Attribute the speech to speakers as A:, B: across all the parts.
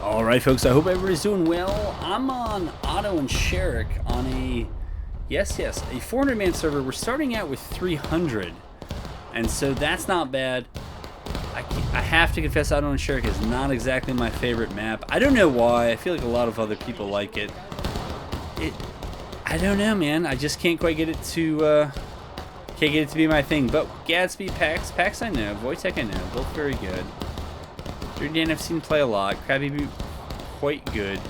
A: Alright folks, I hope everybody's doing well. I'm on Otto and Sherrick on a, yes, a 400-man server. We're starting out with 300, and so that's not bad. I have to confess, Otto and Sherrick is not exactly my favorite map. I don't know why. I feel like a lot of other people like it. I don't know, man. I just can't quite get it to be my thing. But Gadsby, Pax I know, Wojtek I know, both very good. Jordan I've seen play a lot. Krabby Boot, quite good.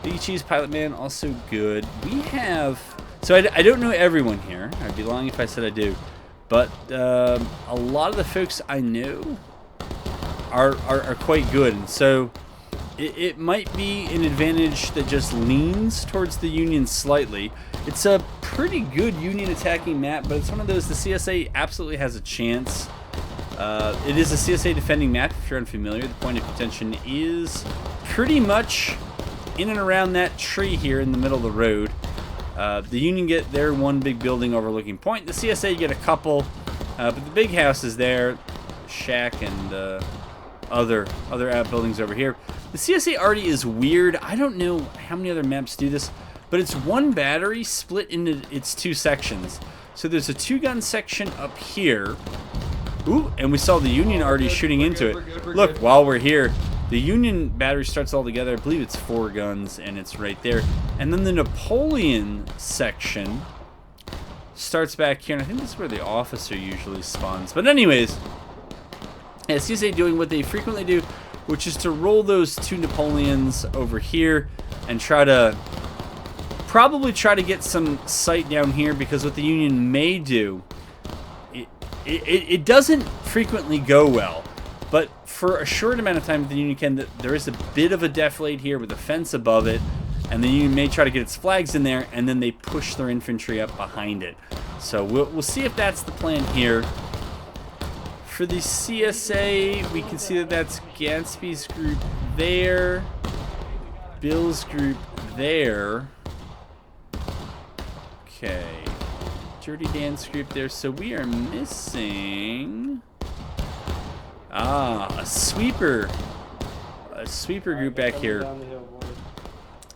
A: Big Cheese Pilot Man, also good. We have... So I don't know everyone here. I'd be lying if I said I do. But a lot of the folks I know are quite good. And so it might be an advantage that just leans towards the Union slightly. It's a pretty good Union attacking map, but it's one of those the CSA absolutely has a chance. It is a CSA defending map, if you're unfamiliar. The point of contention is pretty much in and around that tree here in the middle of the road. The Union get their one big building overlooking point. The CSA get a couple, but the big house is there, shack and other outbuildings over here. The CSA already is weird. I don't know how many other maps do this, but it's one battery split into its two sections. So there's a two-gun section up here. Ooh, and we saw the Union already shooting into it. Look, while we're here, the Union battery starts all together. I believe it's 4 guns, and it's right there. And then the Napoleon section starts back here, and I think this is where the officer usually spawns. But anyways, yeah, CSA doing what they frequently do, which is to roll those 2 Napoleons over here and probably try to get some sight down here, because what the Union may do, it doesn't frequently go well, but for a short amount of time the Union can. There is a bit of a defilade here with a fence above it, and the Union may try to get its flags in there, and then they push their infantry up behind it. So we'll see if that's the plan here. For the CSA, we can see that that's Gadsby's group there, Bill's group there. Okay. Dirty Dan's group there, so we are missing a sweeper group back here.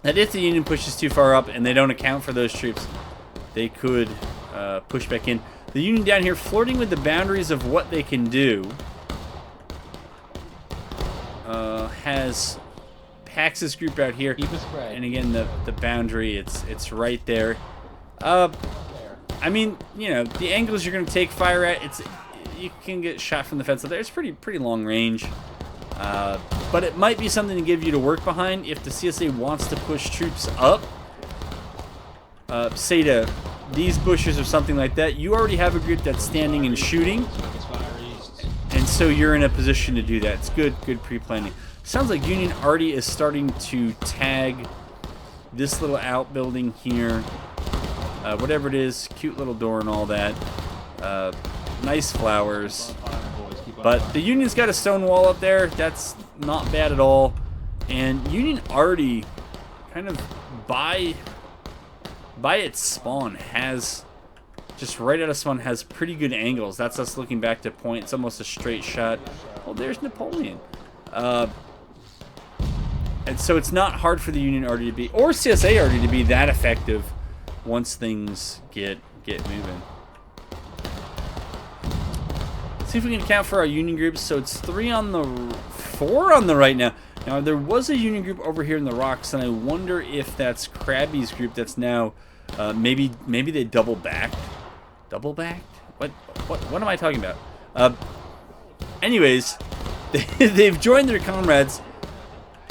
A: That if the Union pushes too far up and they don't account for those troops, they could push back in. The Union down here flirting with the boundaries of what they can do. Has Pax's group out here, and again the boundary, it's right there. I mean, you know, the angles you're going to take fire at, you can get shot from the fence up there. It's pretty long range. But it might be something to give you to work behind if the CSA wants to push troops up. Say to these bushes or something like that. You already have a group that's standing and shooting. And so you're in a position to do that. It's good pre-planning. Sounds like Union already is starting to tag this little outbuilding here. Whatever it is, cute little door and all that. Nice flowers. But the Union's got a stone wall up there. That's not bad at all. And Union already kind of by its spawn has, just right out of spawn, has pretty good angles. That's us looking back to point. It's almost a straight shot. Oh, there's Napoleon. And so it's not hard for the Union already to be, or CSA already to be that effective once things get moving. Let's see if we can account for our Union groups. So it's 4 on the right now. Now there was a Union group over here in the rocks, and I wonder if that's Krabby's group that's now maybe they double backed. Double backed? What am I talking about? Anyways, they've joined their comrades,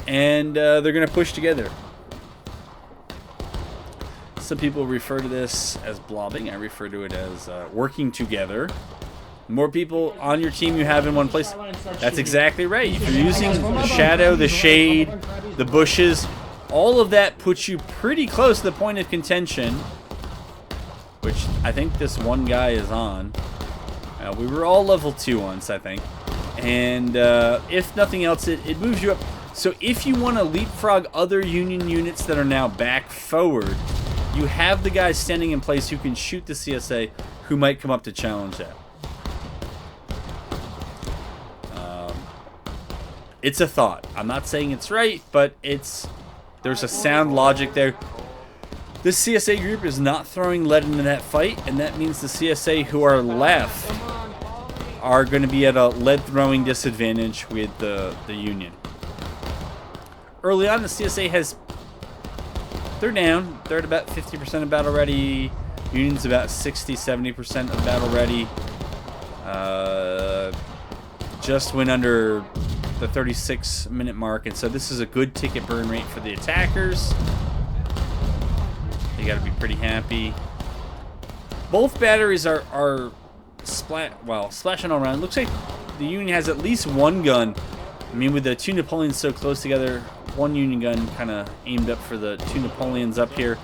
A: and they're gonna push together. Some people refer to this as blobbing. I refer to it as working together. The more people on your team you have in one place, that's exactly right. If you're using the shadow, the shade, the bushes, all of that puts you pretty close to the point of contention, which I think this one guy is on. We were all level 2 once, I think. And if nothing else, it moves you up. So if you want to leapfrog other Union units that are now back forward, you have the guys standing in place who can shoot the CSA who might come up to challenge that. It's a thought. I'm not saying it's right, but there's a sound logic there. This CSA group is not throwing lead into that fight, and that means the CSA who are left are going to be at a lead throwing disadvantage with the Union. Early on, the CSA they're down. They're at about 50% of battle ready. Union's about 60-70% of battle ready. Just went under the 36-minute mark, and so this is a good ticket burn rate for the attackers. They got to be pretty happy. Both batteries are splashing all around. It looks like the Union has at least one gun. I mean, with the two Napoleons so close together, one Union gun kind of aimed up for the two Napoleons up here.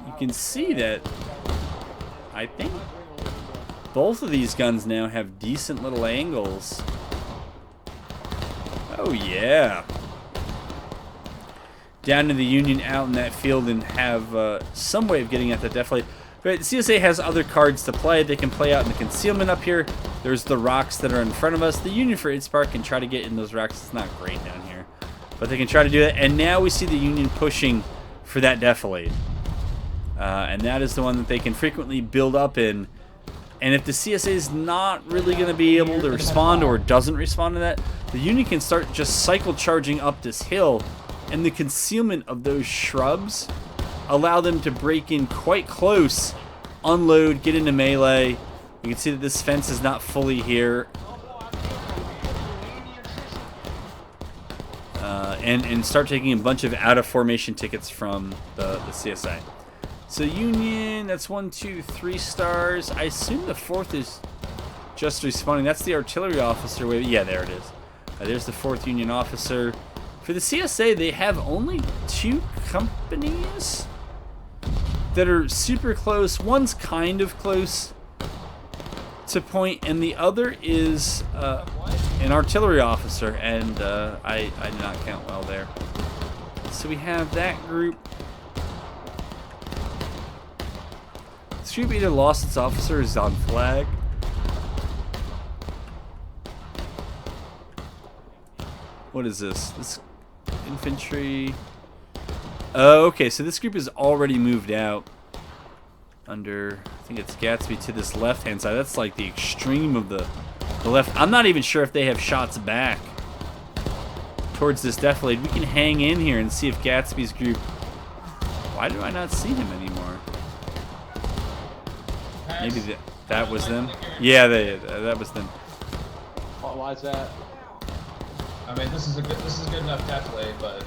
A: You can see that I think both of these guns now have decent little angles. Oh yeah. Down to the Union out in that field and have some way of getting at the deflate. But CSA has other cards to play. They can play out in the concealment up here. There's the rocks that are in front of us. The Union, for its part, can try to get in those rocks. It's not great down here, but they can try to do that. And now we see the Union pushing for that defilade. And that is the one that they can frequently build up in. And if the CSA is not really going to be able to respond or doesn't respond to that, the Union can start just cycle charging up this hill. And the concealment of those shrubs allow them to break in quite close, unload, get into melee. You can see that this fence is not fully here. And start taking a bunch of out-of-formation tickets from the CSA. So Union, that's 1, 2, 3 stars. I assume the fourth is just respawning. That's the artillery officer. Yeah, there it is. There's the fourth Union officer. For the CSA, they have only 2 companies that are super close. One's kind of close to point, and the other is an artillery officer, and I did not count well there. So we have that group. This group either lost its officer or is on flag. What is this? This infantry. Oh, okay, so this group is already moved out under, I think it's Gatsby to this left-hand side. That's like the extreme of the left. I'm not even sure if they have shots back towards this defilade. We can hang in here and see if Gatsby's group... Why do I not see him anymore? Maybe that was them? Yeah, that was them.
B: Why is that?
C: I mean, this is good enough defilade, but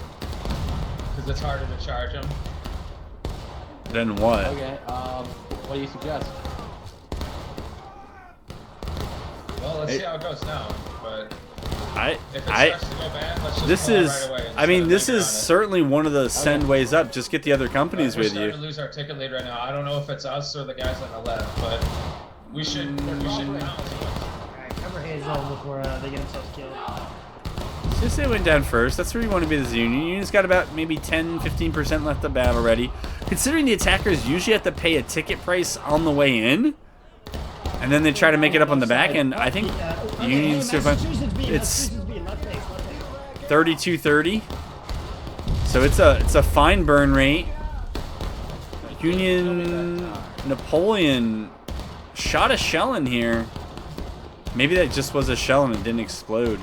C: because it's harder to charge them.
A: Then what?
B: Okay. What do you suggest?
C: Well, let's see how it goes now. But if it starts to go bad, let's just
A: this
C: pull
A: is.
C: Right away
A: I mean, this is certainly one of the send ways up. Just get the other companies with you.
C: We're starting to lose our ticket lead right now. I don't know if it's us or the guys on the left, but we should pounce.
D: Alright, cover his zone before they get themselves killed.
A: Since they went down first, that's where you want to be as a Union. Union's got about maybe 10-15% left of battle ready. Considering the attackers usually have to pay a ticket price on the way in, and then they try to make it up on the back end, I think the Union's still fine. It's 32-30. So it's a fine burn rate. Union Napoleon shot a shell in here. Maybe that just was a shell and it didn't explode.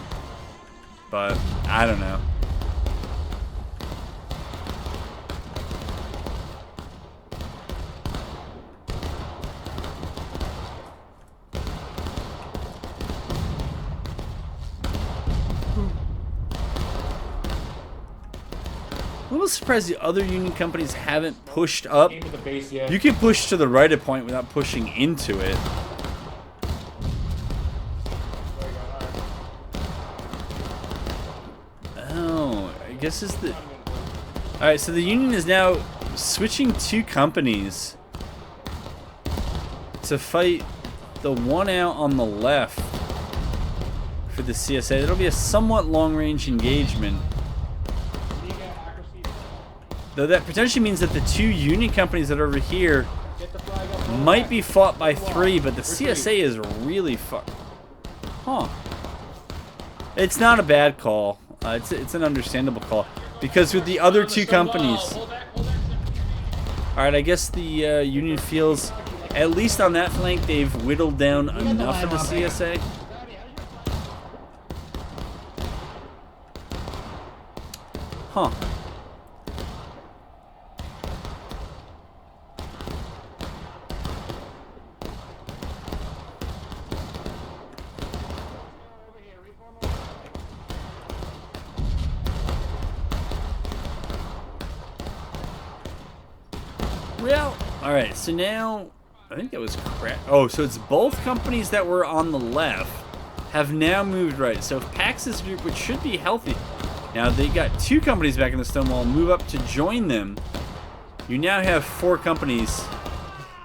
A: But I don't know. I'm a little surprised the other Union companies haven't pushed up. You can push to the right of point without pushing into it. This is the... Alright, so the Union is now switching 2 companies to fight the one out on the left for the CSA. It'll be a somewhat long-range engagement. Though that potentially means that the 2 Union companies that are over here might be fought by 3, but the CSA is really fucked. Huh. It's not a bad call. It's an understandable call. Because with the other two companies... Alright, I guess the Union feels... At least on that flank, they've whittled down enough of the CSA. Huh. Well, alright, so now... I think that was crap. Oh, so it's both companies that were on the left have now moved right. So if Pax's group, which should be healthy... Now they got 2 companies back in the Stonewall, move up to join them. You now have 4 companies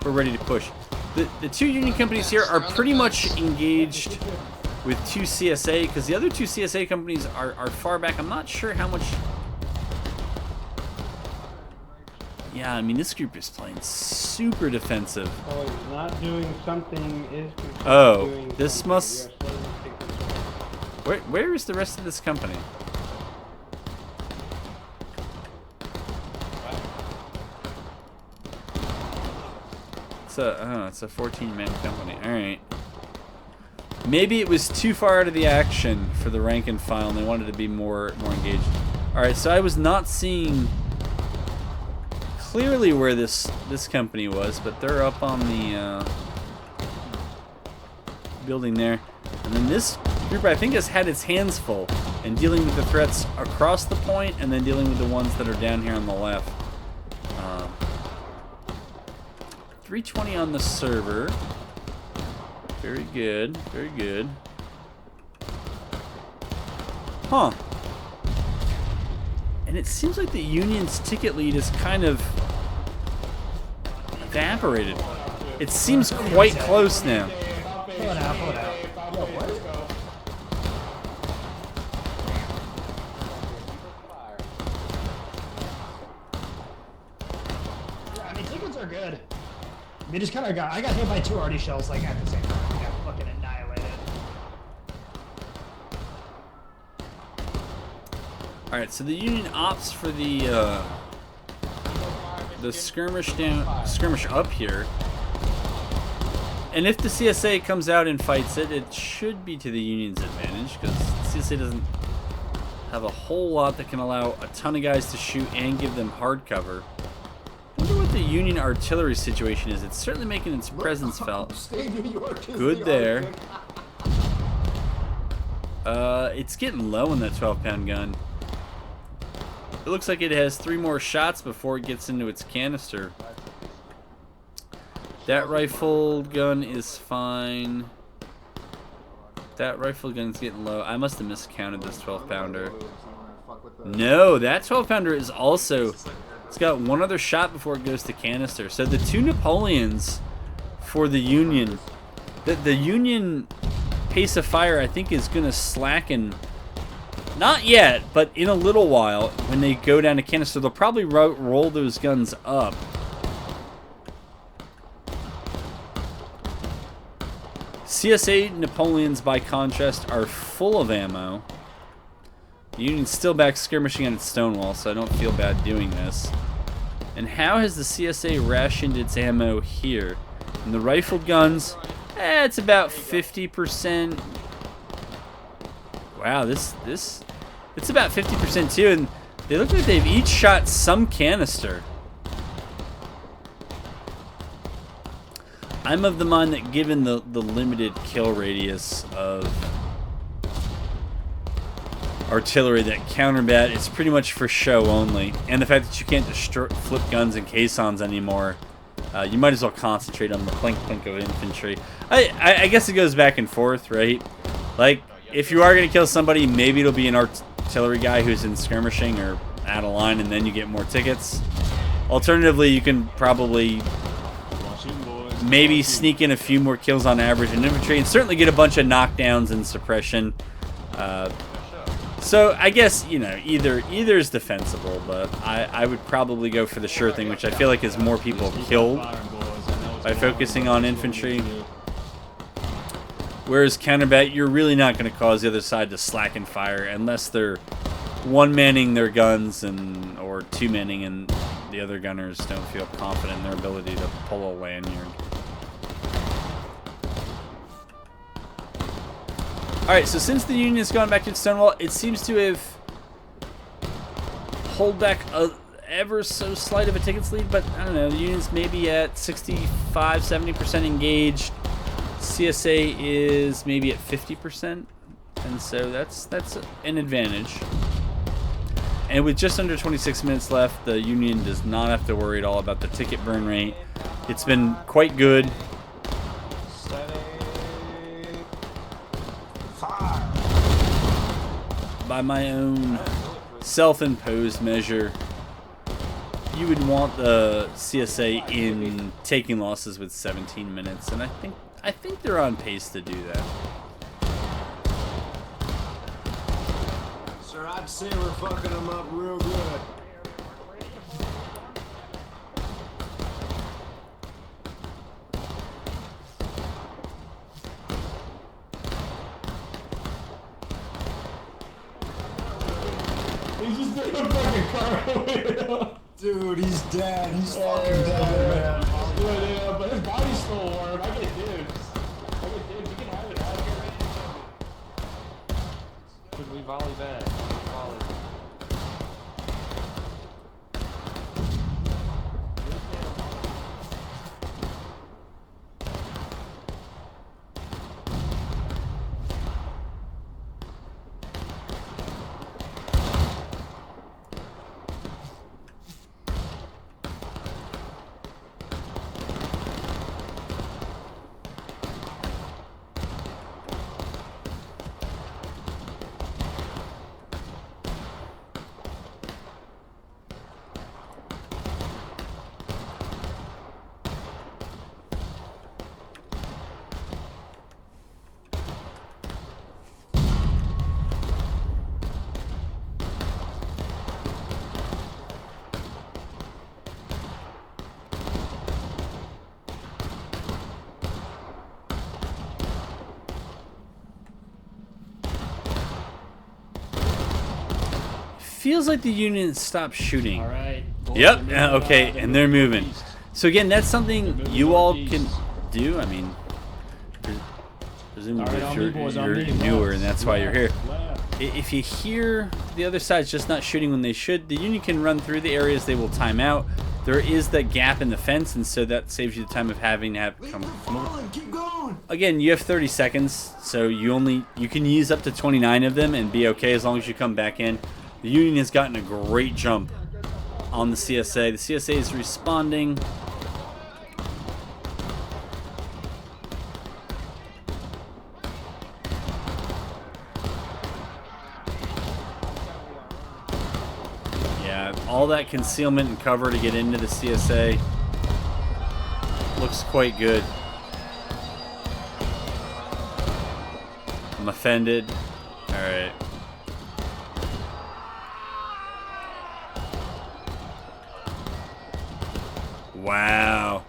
A: who are ready to push. The 2 Union companies here are pretty much engaged with 2 CSA, because the other 2 CSA companies are far back. I'm not sure how much... Yeah, I mean, this group is playing super defensive.
E: Oh, he's not doing something.
A: Oh, this must... Where is the rest of this company? It's a 14-man company. Alright. Maybe it was too far out of the action for the rank and file, and they wanted to be more engaged. Alright, so I was not seeing clearly where this company was, but they're up on the building there. And then this group, I think, has had its hands full in dealing with the threats across the point, and then dealing with the ones that are down here on the left. 320 on the server. Very good, very good. Huh. And it seems like the Union's ticket lead is kind of evaporated. It seems quite close now.
D: Pull it out, pull it out. I mean, tickets are good. We just kind of I got hit by 2 arty shells like at the same time. We got fucking annihilated.
A: All right, so the Union opts for the skirmish up here, and if the CSA comes out and fights it, it should be to the Union's advantage, because CSA doesn't have a whole lot that can allow a ton of guys to shoot and give them hard cover. I wonder what the Union artillery situation is. It's certainly making its presence felt. Good there. It's getting low in that 12-pound gun. It looks like it has 3 more shots before it gets into its canister. That rifled gun is fine. That rifled gun's getting low. I must have miscounted this 12-pounder. No, that 12-pounder is also... It's got 1 other shot before it goes to canister. So the 2 Napoleons for the Union. The Union pace of fire, I think, is going to slacken. Not yet, but in a little while, when they go down to canister, they'll probably roll those guns up. CSA Napoleons, by contrast, are full of ammo. The Union's still back skirmishing on its Stonewall, so I don't feel bad doing this. And how has the CSA rationed its ammo here? And the rifled guns, it's about 50%. Wow, it's about 50% too, and they look like they've each shot some canister. I'm of the mind that given the limited kill radius of artillery, that counterbat is pretty much for show only, and the fact that you can't flip guns and caissons anymore, you might as well concentrate on the plink of infantry. I guess it goes back and forth, right? Like, if you are going to kill somebody, maybe it'll be an artillery guy who's in skirmishing or out of line, and then you get more tickets. Alternatively, you can probably maybe sneak in a few more kills on average in infantry, and certainly get a bunch of knockdowns and suppression. So I guess, you know, either is defensible, but I would probably go for the sure thing, which I feel like is more people killed by focusing on infantry. Whereas counterbat, you're really not going to cause the other side to slacken fire unless they're one-manning their guns or two-manning and the other gunners don't feel confident in their ability to pull a lanyard. Alright, so since the Union has gone back to Stonewall, it seems to have pulled back a ever so slight of a tickets lead, but I don't know, the Union's maybe at 65-70% engaged. CSA is maybe at 50%, and so that's an advantage. And with just under 26 minutes left, the Union does not have to worry at all about the ticket burn rate. It's been quite good. By my own self-imposed measure, you would want the CSA in taking losses with 17 minutes, and I think they're on pace to do that.
F: Sir, I'd say we're fucking them up real good.
D: He's just doing a fucking cartwheel.
F: Dude, he's dead. He's fucking dead, man.
D: Yeah, but his body's still warm. I get dibs. You can have it out here.
B: Could we volley back? Volley.
A: Feels like the Union stopped shooting.
D: All right.
A: Yep. Okay, and they're moving. So again, that's something you all can do. I mean, presumably if you're newer and that's why you're here. If you hear the other side's just not shooting when they should, the Union can run through the areas they will time out. There is that gap in the fence, and so that saves you the time of having to come over.
F: Keep going.
A: Again, you have 30 seconds, so you can use up to 29 of them and be okay as long as you come back in. The Union has gotten a great jump on the CSA. The CSA is responding. Yeah, all that concealment and cover to get into the CSA looks quite good. I'm offended. All right. Wow,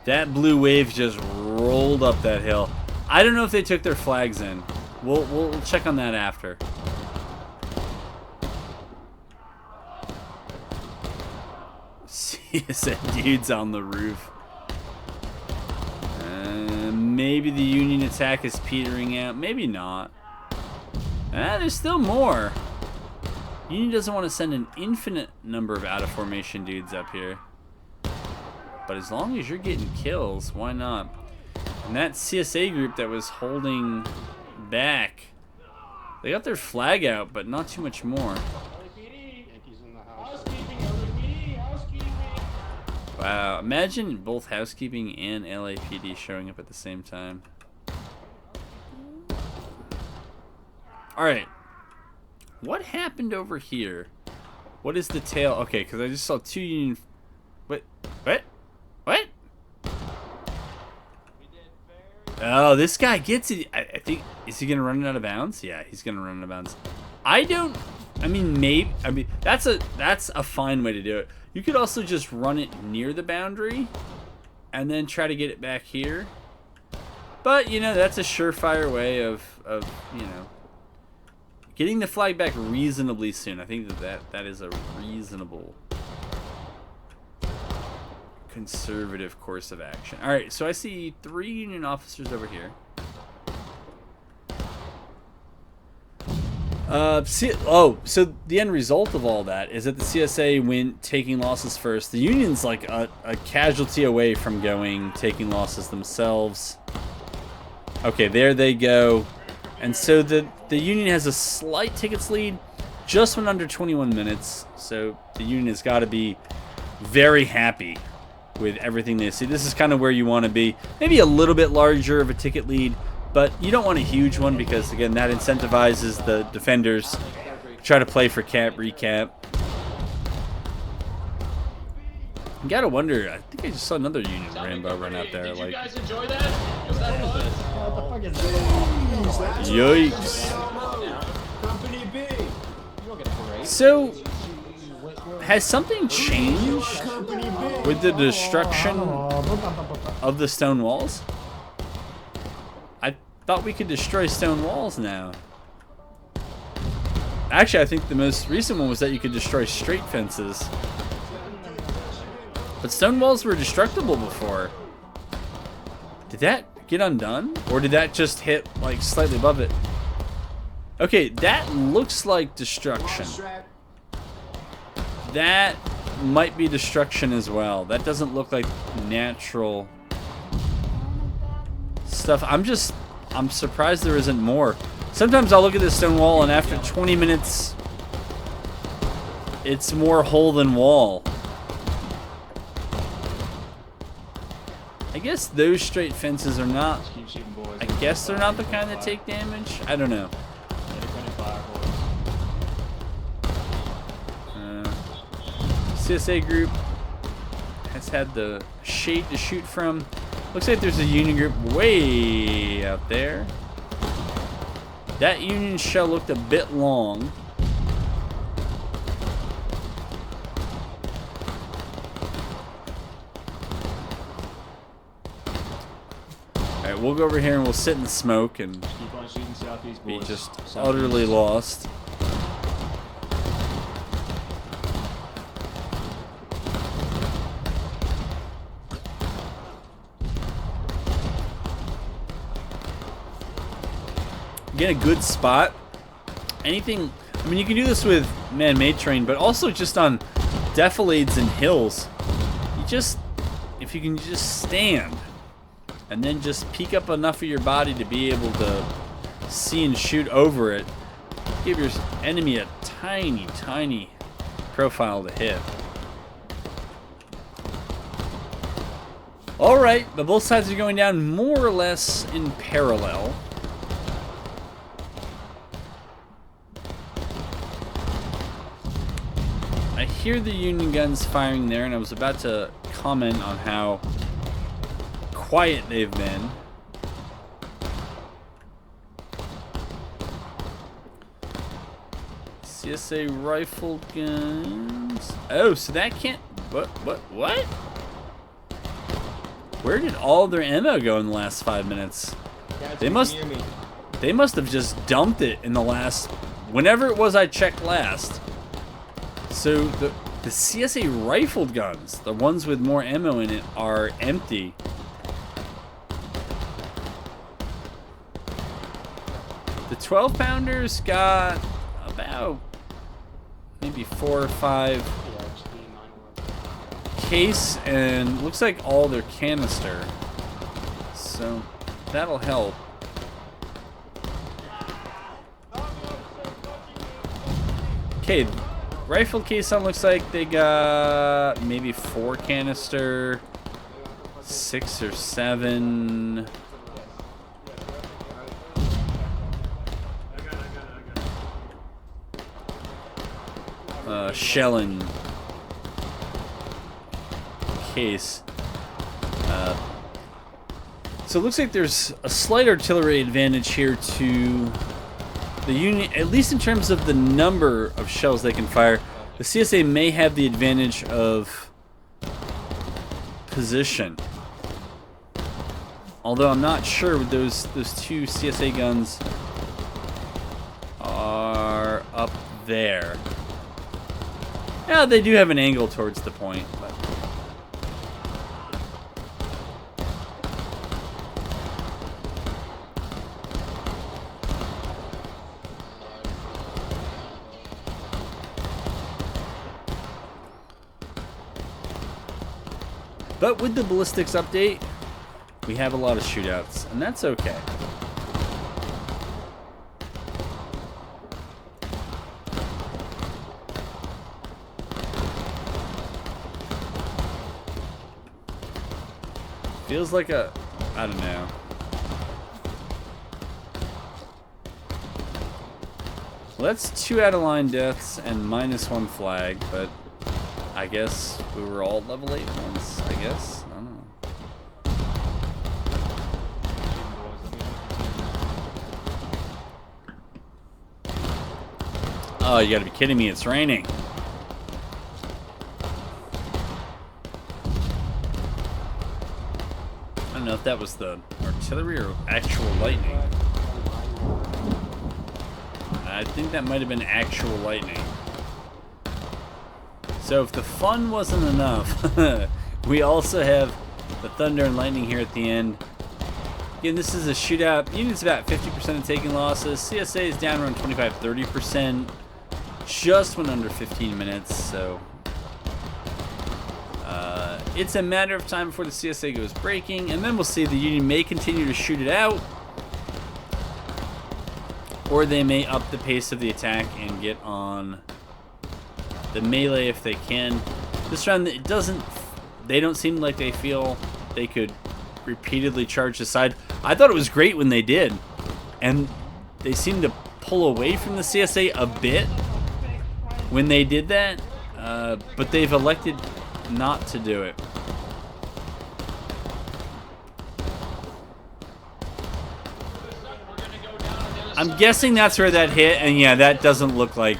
A: that blue wave just rolled up that hill. I don't know if they took their flags in. We'll check on that after. CSN dudes on the roof. Maybe the Union attack is petering out. Maybe not. There's still more. Union doesn't want to send an infinite number of out of formation dudes up here. But as long as you're getting kills, why not? And that CSA group that was holding back, they got their flag out, but not too much more. Wow, imagine both housekeeping and LAPD showing up at the same time. Alright. What happened over here? What is the tail? Okay, because I just saw two Union... What? What? Oh, this guy gets it. I think, is he going to run it out of bounds? Yeah, he's going to run it out of bounds. Maybe. That's a fine way to do it. You could also just run it near the boundary and then try to get it back here. But, you know, that's a surefire way of you know, getting the flag back reasonably soon. I think that is a reasonable, conservative course of action. All right, so I see 3 Union officers over here. So the end result of all that is that the CSA went taking losses first. The Union's like a casualty away from taking losses themselves. Okay, there they go. And so the Union has a slight tickets lead, just went under 21 minutes. So the Union has got to be very happy with everything they see. This is kind of where you want to be. Maybe a little bit larger of a ticket lead, but you don't want a huge one because, again, that incentivizes the defenders to try to play for recap. You gotta wonder, I think I just saw another Union Rambo run out there.
C: Did you
A: Like,
C: guys enjoy that? Was that fun?
D: What the fuck is this?
A: yikes.
F: Company B.
A: So, has something changed
F: Company B.
A: with the destruction of the stone walls? I thought we could destroy stone walls now. Actually, I think the most recent one was that you could destroy straight fences. But stone walls were destructible before. Did that get undone? Or did that just hit like slightly above it? Okay, that looks like destruction. That might be destruction as well. That doesn't look like natural stuff. I'm surprised there isn't more. Sometimes I'll look at this stone wall and after 20 minutes, it's more hole than wall. I guess those straight fences are not, I guess they're not the kind that take damage. I don't know. CSA group has had the shade to shoot from. Looks like there's a Union group way out there. That Union shell looked a bit long. Alright, we'll go over here and we'll sit in the smoke and
B: Keep on shooting southeast,
A: be
B: boys.
A: just
B: Southeast.
A: utterly lost. Get a good spot. Anything, I mean, you can do this with man-made terrain, but also just on defilades and hills. You just, if you can just stand and then just peek up enough of your body to be able to see and shoot over it, give your enemy a tiny, tiny profile to hit. Alright, but both sides are going down more or less in parallel. I hear the Union guns firing there, and I was about to comment on how quiet they've been. CSA rifle guns. Oh, so that can't. What? Where did all their ammo go in the last 5 minutes? They must have just dumped it in the last, whenever it was I checked last. So the CSA rifled guns, the ones with more ammo in it, are empty. The 12 pounders got about maybe 4 or 5 case, and looks like all their canister. So that'll help. Okay. Rifle case on looks like they got maybe 4 canister, 6 or 7. Shelling case. So it looks like there's a slight artillery advantage here to the Union, at least in terms of the number of shells they can fire. The CSA may have the advantage of position. Although I'm not sure with those two CSA guns are up there. Yeah, they do have an angle towards the point, but with the ballistics update, we have a lot of shootouts, and that's okay. Feels like a, I don't know. Well, that's 2 out-of-line deaths and -1 flag, but I guess we were all level 8 once, I guess. I don't know. Oh, you gotta be kidding me, it's raining. I don't know if that was the artillery or actual lightning. I think that might have been actual lightning. So if the fun wasn't enough, we also have the thunder and lightning here at the end. Again, this is a shootout. Union's about 50% of taking losses. CSA is down around 25-30%. Just went under 15 minutes, so it's a matter of time before the CSA goes breaking, and then we'll see. The Union may continue to shoot it out, or they may up the pace of the attack and get on the melee if they can. This round, they don't seem like they feel they could repeatedly charge the side. I thought it was great when they did, and they seemed to pull away from the CSA a bit when they did that, but they've elected not to do it. I'm guessing that's where that hit, and yeah, that doesn't look like,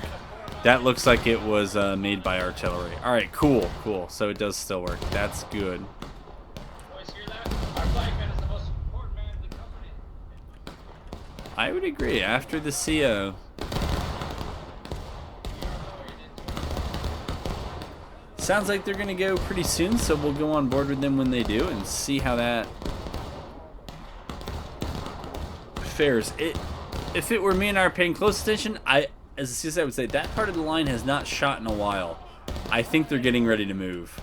A: that looks like it was made by artillery. All right, cool. So it does still work. That's good.
C: Boys, hear that? Our flagman is the most important man in the company.
A: I would agree. After the CO, sounds like they're gonna go pretty soon, so we'll go on board with them when they do and see how that fares. If it were me and I were paying close attention, as a CSI would say, that part of the line has not shot in a while. I think they're getting ready to move.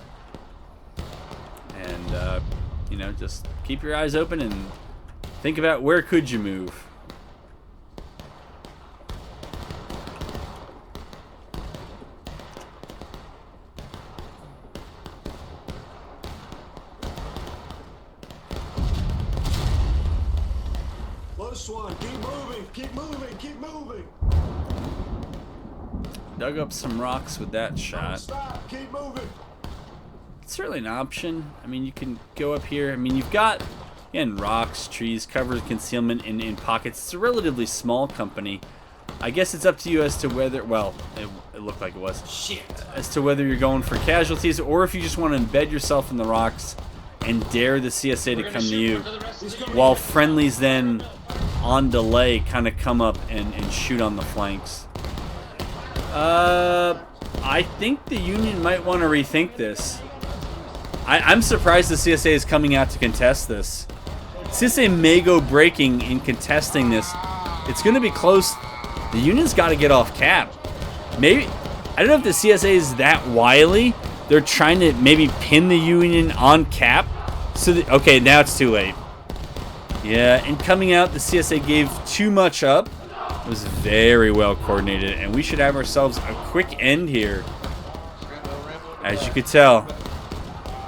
A: And, you know, just keep your eyes open and think about where could you move.
F: Close one. Keep moving. Keep moving. Keep moving.
A: Dug up some rocks with that
F: Don't
A: shot.
F: stop. Keep moving.
A: It's certainly an option. I mean, you can go up here. I mean, you've got, again, rocks, trees, cover, concealment in pockets. It's a relatively small company. I guess it's up to you as to whether, well, it looked like it was. Shit. As to whether you're going for casualties or if you just want to embed yourself in the rocks and dare the CSA to come to you, while friendlies then on delay kind of come up and shoot on the flanks. I think the Union might want to rethink this. I'm surprised the CSA is coming out to contest this. CSA may go breaking in contesting this. It's going to be close. The Union's got to get off cap. Maybe, I don't know if the CSA is that wily. They're trying to maybe pin the Union on cap. So that, okay, now it's too late. Yeah, and coming out, the CSA gave too much up. It was very well coordinated, and we should have ourselves a quick end here. As you could tell,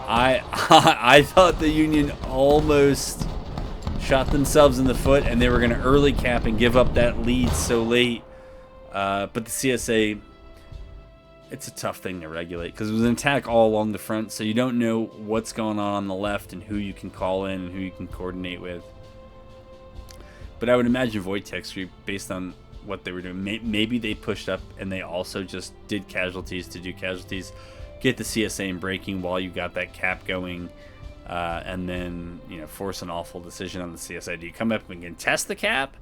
A: I thought the Union almost shot themselves in the foot, and they were going to early cap and give up that lead so late. But the CSA, it's a tough thing to regulate because it was an attack all along the front, so you don't know what's going on the left and who you can call in and who you can coordinate with. But I would imagine Wojtek's group, based on what they were doing, maybe they pushed up and they also just did casualties to do casualties, get the CSA in breaking while you got that cap going. and then force an awful decision on the CSID. Come up and contest the cap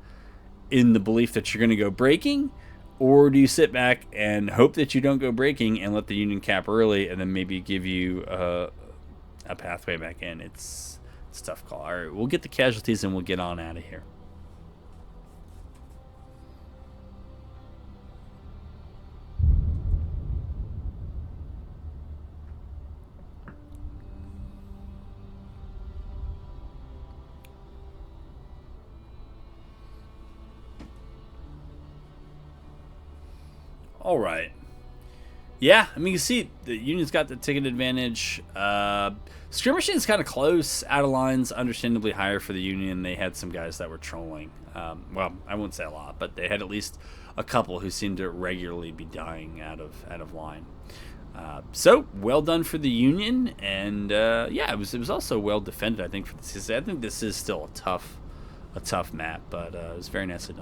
A: in the belief that you're going to go breaking, or do you sit back and hope that you don't go breaking and let the Union cap early, and then maybe give you a pathway back in? It's a tough call. All right, we'll get the casualties and we'll get on out of here. All right. Yeah, I mean, you see the Union's got the ticket advantage. Skirmishing is kind of close. Out of lines, understandably higher for the Union. They had some guys that were trolling. Well, I won't say a lot, but they had at least a couple who seemed to regularly be dying out of line. So well done for the Union, and yeah, it was also well defended. I think for the CSA. I think this is still a tough map, but it was very nicely done.